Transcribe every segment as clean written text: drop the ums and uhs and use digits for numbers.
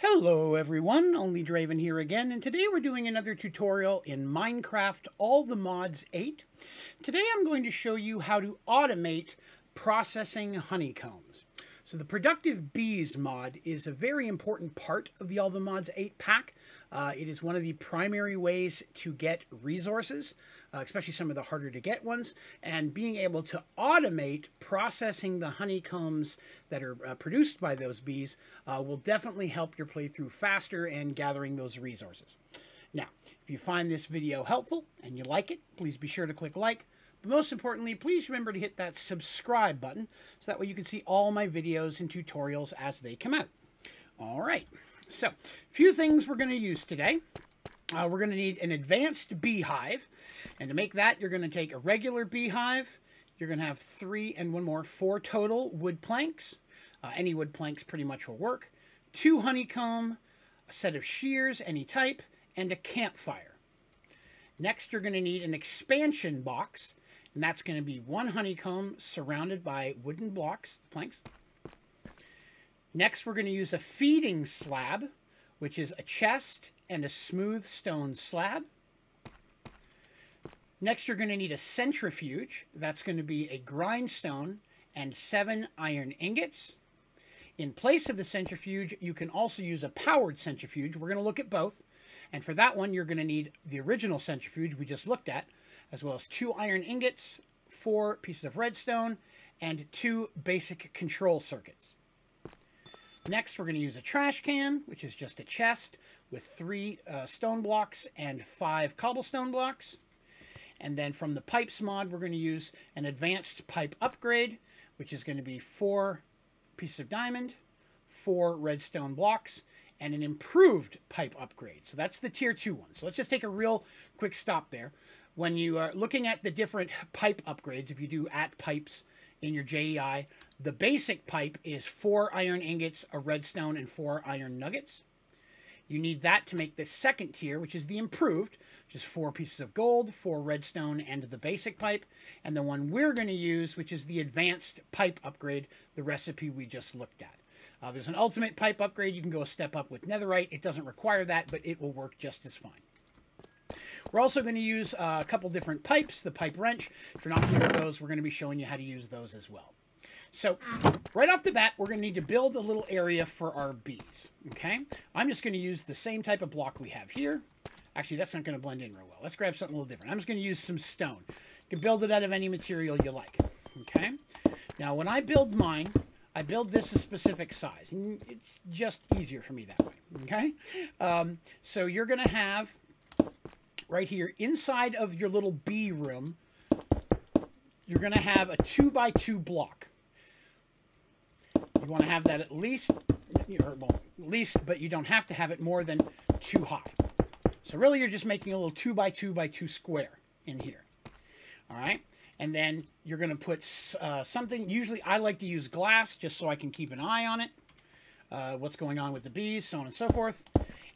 Hello everyone, Only Draven here again, and today we're doing another tutorial in Minecraft All the Mods 8. Today I'm going to show you how to automate processing honeycombs. So the Productive Bees mod is a very important part of the All the Mods 8 pack. It is one of the primary ways to get resources, especially some of the harder to get ones, and being able to automate processing the honeycombs that are produced by those bees will definitely help your playthrough faster and gathering those resources. Now, if you find this video helpful and you like it, please be sure to click like. But most importantly, please remember to hit that subscribe button so that way you can see all my videos and tutorials as they come out. All right, so a few things we're going to use today. We're going to need an advanced beehive, and to make that, you're going to take a regular beehive. You're going to have 4 total wood planks. Any wood planks pretty much will work. 2 honeycomb, a set of shears, any type, and a campfire. Next, you're going to need an expansion box, and that's going to be 1 honeycomb surrounded by wooden planks. Next, we're going to use a feeding slab, which is a chest and a smooth stone slab. Next, you're going to need a centrifuge. That's going to be a grindstone and 7 iron ingots. In place of the centrifuge, you can also use a powered centrifuge. We're going to look at both. And for that one, you're going to need the original centrifuge we just looked at, as well as 2 iron ingots, 4 pieces of redstone, and 2 basic control circuits. Next, we're going to use a trash can, which is just a chest with 3 stone blocks and 5 cobblestone blocks. And then from the pipes mod, we're going to use an advanced pipe upgrade, which is going to be 4 pieces of diamond, 4 redstone blocks, and an improved pipe upgrade. So that's the tier 2 one. So let's just take a real quick stop there. When you are looking at the different pipe upgrades, if you do @pipes in your JEI, the basic pipe is 4 iron ingots, a redstone, and 4 iron nuggets. You need that to make the second tier, which is the improved, which is 4 pieces of gold, 4 redstone, and the basic pipe. And the one we're going to use, which is the advanced pipe upgrade, the recipe we just looked at. There's an ultimate pipe upgrade. You can go a step up with netherite. It doesn't require that, but it will work just as fine. We're also going to use a couple different pipes, the pipe wrench. If you're not familiar with those, we're going to be showing you how to use those as well. So right off the bat, we're going to need to build a little area for our bees. Okay, I'm just going to use the same type of block we have here. Actually, that's not going to blend in real well. Let's grab something a little different. I'm just going to use some stone. You can build it out of any material you like. Okay, now when I build mine, I build this a specific size. And it's just easier for me that way. Okay, so you're going to have right here inside of your little bee room, you're going to have a 2x2 block. You want to have that at least, but you don't have to have it more than 2 high. So really you're just making a little 2x2x2 square in here. All right. And then you're going to put something. Usually I like to use glass just so I can keep an eye on it. What's going on with the bees, so on and so forth.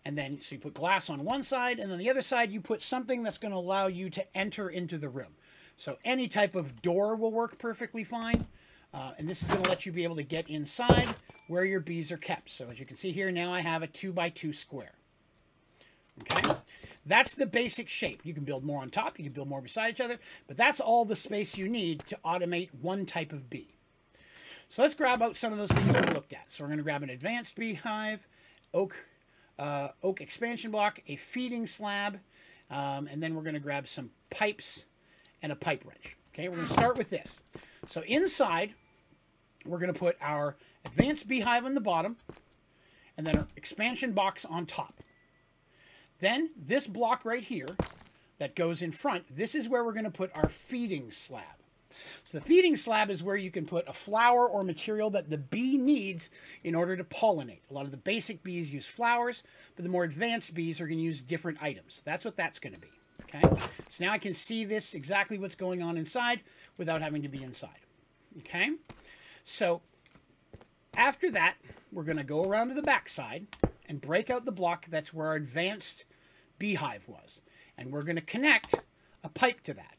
And then, so you put glass on one side, and on the other side, you put something that's going to allow you to enter into the room. So any type of door will work perfectly fine. And this is going to let you be able to get inside where your bees are kept. So as you can see here, now I have a 2x2 square. Okay, that's the basic shape. You can build more on top, you can build more beside each other, but that's all the space you need to automate one type of bee. So let's grab out some of those things we looked at. So we're going to grab an advanced beehive, oak expansion block, a feeding slab, and then we're going to grab some pipes and a pipe wrench. Okay, we're going to start with this. So inside, we're going to put our advanced beehive on the bottom, and then our expansion box on top. Then this block right here that goes in front, this is where we're going to put our feeding slab. So the feeding slab is where you can put a flower or material that the bee needs in order to pollinate. A lot of the basic bees use flowers, but the more advanced bees are going to use different items. That's what that's going to be. Okay, so now I can see this, exactly what's going on inside without having to be inside. Okay, so after that, we're going to go around to the back side and break out the block. That's where our advanced beehive was. And we're going to connect a pipe to that.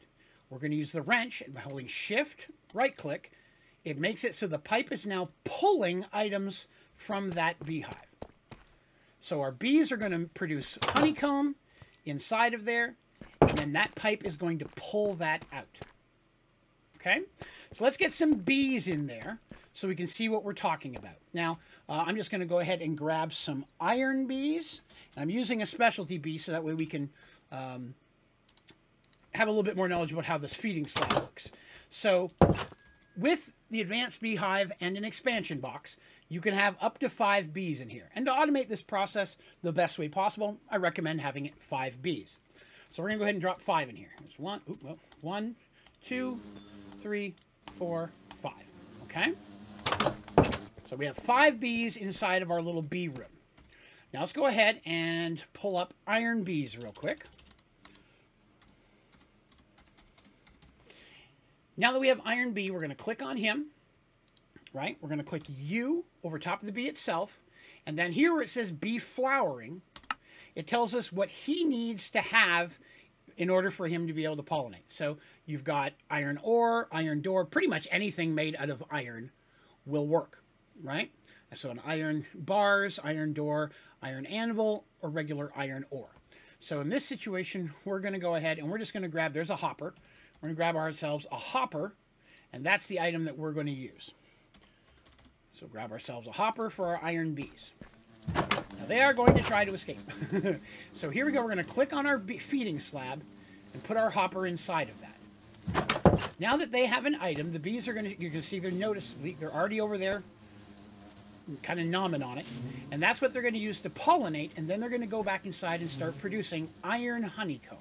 We're going to use the wrench, and by holding Shift, right-click, it makes it so the pipe is now pulling items from that beehive. So our bees are going to produce honeycomb inside of there, and then that pipe is going to pull that out. Okay? So let's get some bees in there so we can see what we're talking about. Now, I'm just going to go ahead and grab some iron bees. I'm using a specialty bee so that way we can have a little bit more knowledge about how this feeding slab works. So with the advanced beehive and an expansion box, you can have up to 5 bees in here. And to automate this process the best way possible, I recommend having it 5 bees. So we're going to go ahead and drop 5 in here. There's 1, 2, 3, 4, 5. Okay? So we have 5 bees inside of our little bee room. Now let's go ahead and pull up iron bees real quick. Now that we have iron bee, we're going to click on him, right? We're going to click U over top of the bee itself. And then here where it says bee flowering, it tells us what he needs to have in order for him to be able to pollinate. So you've got iron ore, iron door, pretty much anything made out of iron will work, right? So an iron bars, iron door, iron anvil, or regular iron ore. So in this situation, we're going to go ahead and we're just going to grab, there's a hopper. We're going to grab ourselves a hopper, and that's the item that we're going to use. So grab ourselves a hopper for our iron bees. Now they are going to try to escape. So here we go. We're going to click on our feeding slab and put our hopper inside of that. Now that they have an item, the bees are going to, you can see they're noticeably, they're already over there kind of nomming on it. And that's what they're going to use to pollinate, and then they're going to go back inside and start producing iron honeycomb.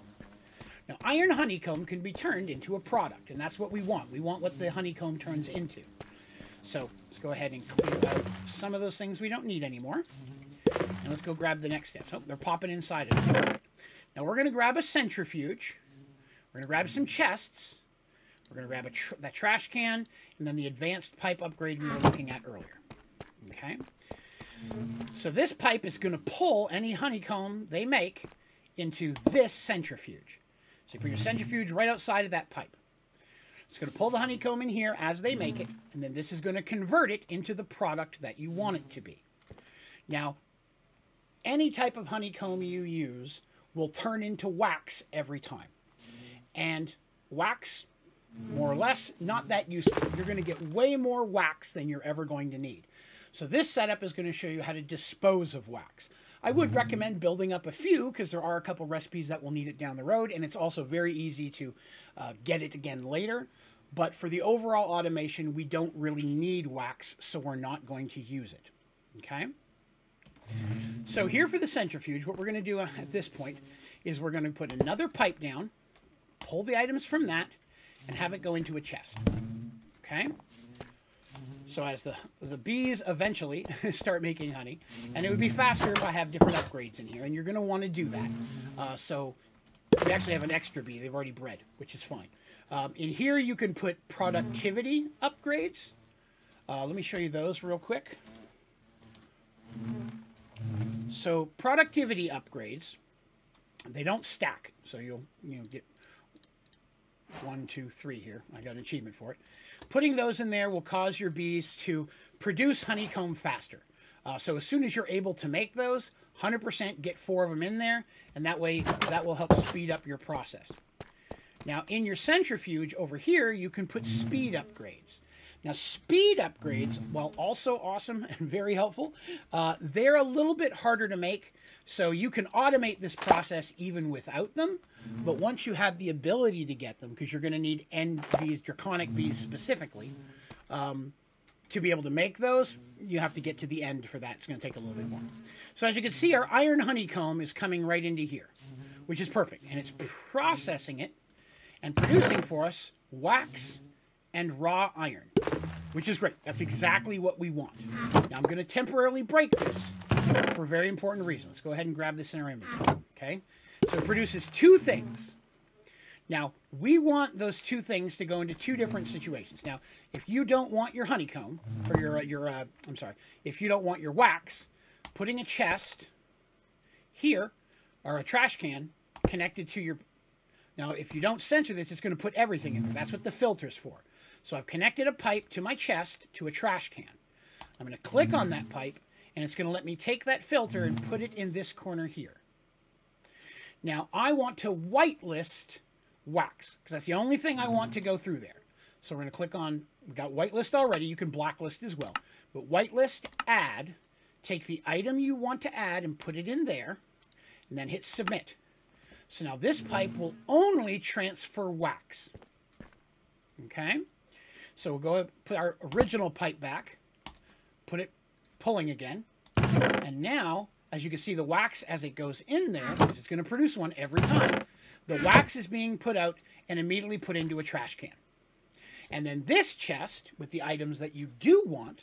Now, iron honeycomb can be turned into a product, and that's what we want. We want what the honeycomb turns into. So let's go ahead and clear out some of those things we don't need anymore. And let's go grab the next step. So they're popping inside of it. Now we're going to grab a centrifuge. We're going to grab some chests. We're going to grab that trash can, and then the advanced pipe upgrade we were looking at earlier. Okay? So this pipe is going to pull any honeycomb they make into this centrifuge. So you put your centrifuge right outside of that pipe. It's going to pull the honeycomb in here as they make it, and then this is going to convert it into the product that you want it to be. Now, any type of honeycomb you use will turn into wax every time. And wax, more or less, not that useful. You're going to get way more wax than you're ever going to need. So this setup is going to show you how to dispose of wax. I would recommend building up a few because there are a couple recipes that will need it down the road, and it's also very easy to get it again later. But for the overall automation, we don't really need wax, so we're not going to use it. Okay? So here for the centrifuge, what we're going to do at this point is we're going to put another pipe down, pull the items from that, and have it go into a chest. Okay? So as the bees eventually start making honey, and it would be faster if I have different upgrades in here, and you're going to want to do that. So we actually have an extra bee. They've already bred, which is fine. In here you can put productivity upgrades. Let me show you those real quick. So productivity upgrades, they don't stack. So you'll get 1, 2, 3 here. I got an achievement for it. Putting those in there will cause your bees to produce honeycomb faster. So as soon as you're able to make those, 100% get 4 of them in there, and that way that will help speed up your process. Now in your centrifuge over here, you can put speed upgrades. Now speed upgrades, while also awesome and very helpful, they're a little bit harder to make. So you can automate this process even without them. But once you have the ability to get them, because you're going to need end bees, draconic bees specifically, to be able to make those, you have to get to the end for that. It's going to take a little bit more. So as you can see, our iron honeycomb is coming right into here, which is perfect. And it's processing it and producing for us wax and raw iron, which is great. That's exactly what we want. Now I'm going to temporarily break this for a very important reason. Let's go ahead and grab this in our inventory. Okay? So it produces 2 things. Now, we want those 2 things to go into 2 different situations. Now, if you don't want your honeycomb, or if you don't want your wax, putting a chest here, or a trash can, connected to your Now, if you don't censor this, it's going to put everything in there. That's what the filter's for. So I've connected a pipe to my chest to a trash can. I'm going to click on that pipe, and it's going to let me take that filter and put it in this corner here. Now, I want to whitelist wax, because that's the only thing I want to go through there. So we're going to click on, we've got whitelist already. You can blacklist as well. But whitelist, add, take the item you want to add and put it in there, and then hit submit. So now this pipe will only transfer wax. Okay? So we'll go put our original pipe back, put it pulling again, and now, as you can see, the wax, as it goes in there, because it's going to produce one every time, the wax is being put out and immediately put into a trash can. And then this chest, with the items that you do want,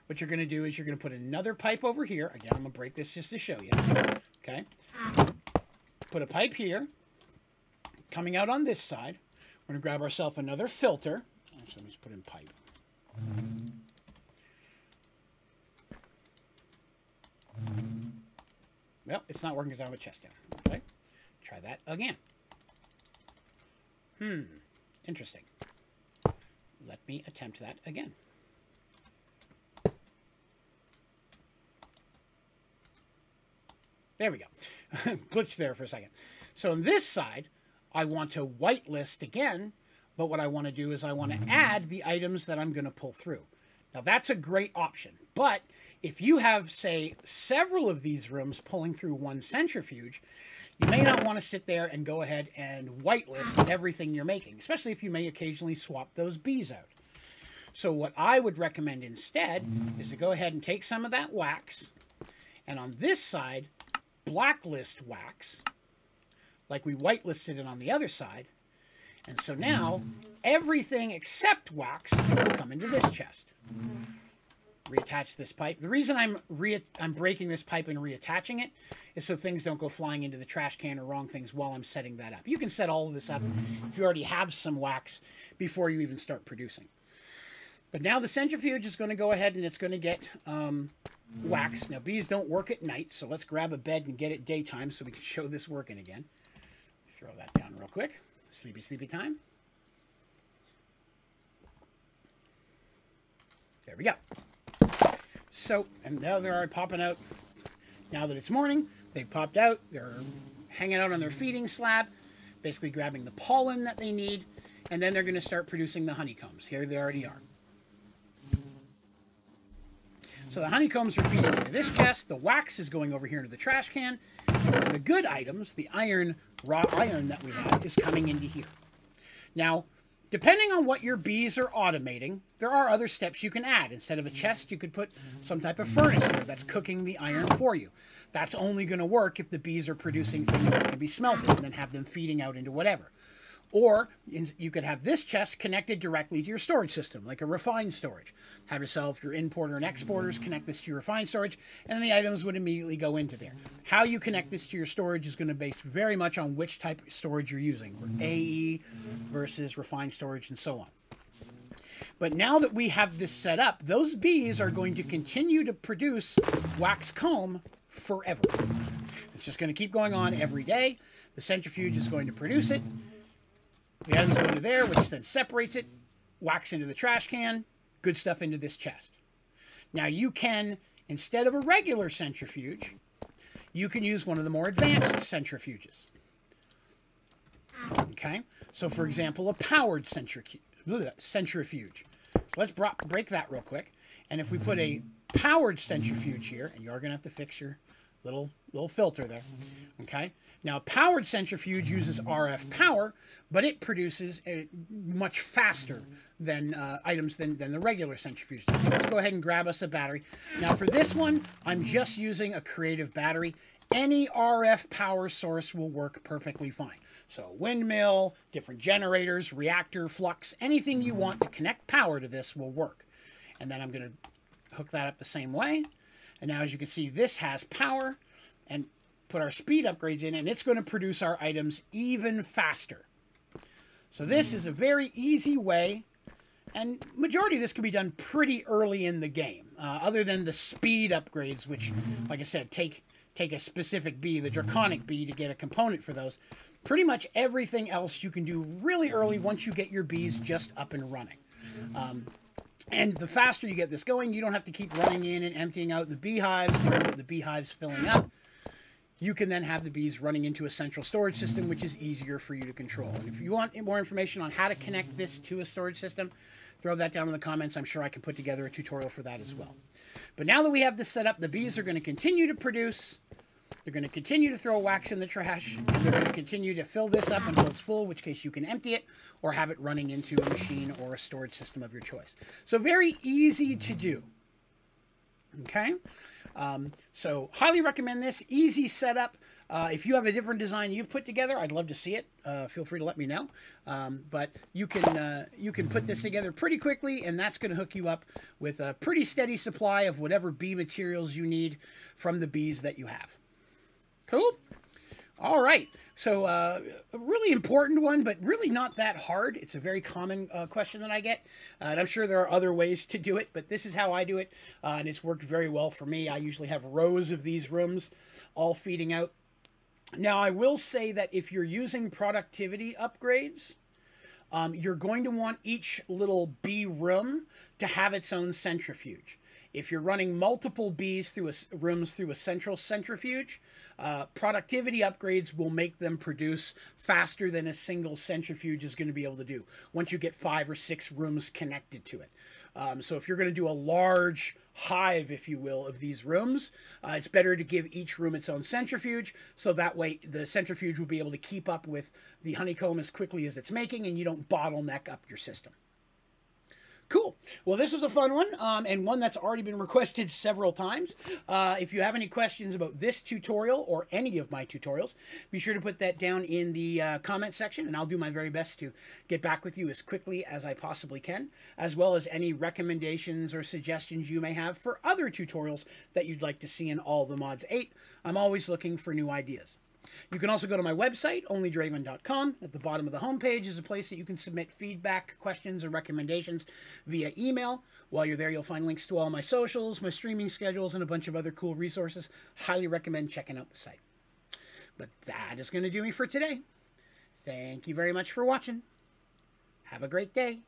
what you're going to do is you're going to put another pipe over here. Again, I'm going to break this just to show you. Okay? Put a pipe here, coming out on this side. We're going to grab ourselves another filter. Actually, let me just put in pipe. Well, it's not working because I have a chest down. Okay, try that again. Interesting. Let me attempt that again. There we go. Glitched there for a second. So on this side, I want to whitelist again, but what I want to do is I want to add the items that I'm going to pull through. Now that's a great option, but if you have, say, several of these rooms pulling through one centrifuge, you may not want to sit there and go ahead and whitelist everything you're making, especially if you may occasionally swap those bees out. So what I would recommend instead is to go ahead and take some of that wax, and on this side, blacklist wax, like we whitelisted it on the other side. And so now, everything except wax will come into this chest. Reattach this pipe. The reason I'm breaking this pipe and reattaching it is so things don't go flying into the trash can or wrong things while I'm setting that up. You can set all of this up if you already have some wax before you even start producing. But now the centrifuge is going to go ahead and it's going to get wax. Now, bees don't work at night, so let's grab a bed and get it daytime so we can show this working again. Throw that down real quick. Sleepy, sleepy time. There we go. So, and now they're already popping out. Now that it's morning, they popped out. They're hanging out on their feeding slab, basically grabbing the pollen that they need, and then they're going to start producing the honeycombs. Here they already are. So the honeycombs are feeding into this chest. The wax is going over here into the trash can. And the good items, the iron, raw iron that we have, is coming into here. Now, depending on what your bees are automating, there are other steps you can add. Instead of a chest, you could put some type of furnace here that's cooking the iron for you. That's only going to work if the bees are producing things that can be smelted and then have them feeding out into whatever. Or you could have this chest connected directly to your storage system, like a refined storage. Have yourself your importer and exporters connect this to your refined storage, and then the items would immediately go into there. How you connect this to your storage is going to base very much on which type of storage you're using, AE versus refined storage and so on. But now that we have this set up, those bees are going to continue to produce wax comb forever. It's just going to keep going on every day. The centrifuge is going to produce it. The items go into there, which then separates it, wax into the trash can, good stuff into this chest. Now you can, instead of a regular centrifuge, you can use one of the more advanced centrifuges. Okay? So for example, a powered centrifuge. So let's break that real quick. And if we put a powered centrifuge here, and you are going to have to fix your little filter there, okay? Now, a powered centrifuge uses RF power, but it produces much faster than items than the regular centrifuge does. So let's go ahead and grab us a battery. Now, for this one, I'm just using a Creative battery. Any RF power source will work perfectly fine. So windmill, different generators, reactor, flux, anything you want to connect power to this will work. And then I'm going to hook that up the same way. And now, as you can see, this has power, and put our speed upgrades in, and it's going to produce our items even faster. So this is a very easy way, and majority of this can be done pretty early in the game, other than the speed upgrades, which, like I said, take take a specific bee, the draconic bee, to get a component for those. Pretty much everything else you can do really early once you get your bees just up and running. And the faster you get this going, you don't have to keep running in and emptying out the beehives, the beehives filling up. You can then have the bees running into a central storage system, which is easier for you to control. And if you want more information on how to connect this to a storage system, throw that down in the comments. I'm sure I can put together a tutorial for that as well. But now that we have this set up, the bees are going to continue to produce. They're going to continue to throw wax in the trash, and they're going to continue to fill this up until it's full, in which case you can empty it or have it running into a machine or a storage system of your choice. So very easy to do. Okay? So highly recommend this. Easy setup. If you have a different design you've put together, I'd love to see it. Feel free to let me know. But you can put this together pretty quickly, and that's going to hook you up with a pretty steady supply of whatever bee materials you need from the bees that you have. Cool? All right. So a really important one, but really not that hard. It's a very common question that I get. And I'm sure there are other ways to do it, but this is how I do it. And it's worked very well for me. I usually have rows of these rooms all feeding out. Now, I will say that if you're using productivity upgrades, you're going to want each little bee room to have its own centrifuge. If you're running multiple bees through rooms through a central centrifuge, productivity upgrades will make them produce faster than a single centrifuge is going to be able to do once you get 5 or 6 rooms connected to it. So if you're going to do a large hive, if you will, of these rooms, it's better to give each room its own centrifuge, so that way the centrifuge will be able to keep up with the honeycomb as quickly as it's making, and you don't bottleneck up your system. Cool. Well, this was a fun one, and one that's already been requested several times. If you have any questions about this tutorial or any of my tutorials, be sure to put that down in the comment section, and I'll do my very best to get back with you as quickly as I possibly can, as well as any recommendations or suggestions you may have for other tutorials that you'd like to see in All the Mods 8. I'm always looking for new ideas. You can also go to my website, onlydraven.com. At the bottom of the homepage is a place that you can submit feedback, questions, or recommendations via email. While you're there, you'll find links to all my socials, my streaming schedules, and a bunch of other cool resources. Highly recommend checking out the site. But that is going to do me for today. Thank you very much for watching. Have a great day.